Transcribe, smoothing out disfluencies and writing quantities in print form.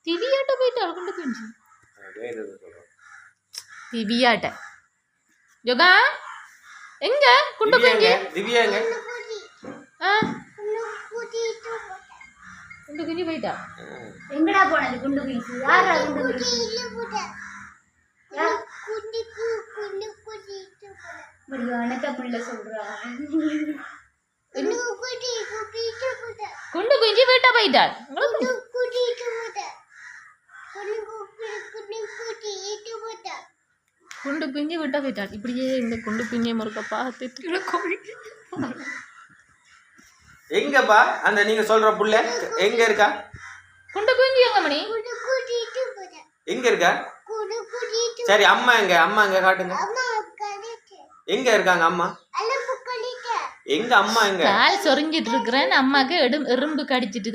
திவியாட்ட போயிட்டாள் குண்டு குஞ்சு திவியாட்ட யோகா எங்க குண்டு குஞ்சு திவ்யாங்க குண்டு குஞ்சு போயிட்டா எங்கடா போனது குண்டு குஞ்சு யாரா குண்டு குஞ்சு எனக்கு புள்ள சொல்றா குண்டு குஞ்சு வீட்டா போயிட்டாள் குண்டு குஞ்சு விட்டா போயிட்டாள் இப்படியே இந்த குண்டு குஞ்சை மறுக்க பார்த்துட்டு எங்கப்பா அந்த நீங்க சொல்ற புள்ள எங்க இருக்கா குண்டு குஞ்சு எங்க மணி எங்க இருக்கா சரி அம்மா எங்க காட்டுங்க எங்க இருக்காங்க அம்மா எங்க அம்மா எங்க கால் சொரிஞ்சிட்டு இருக்கிறேன் அம்மாக்கு எறும்பு கடிச்சிட்டு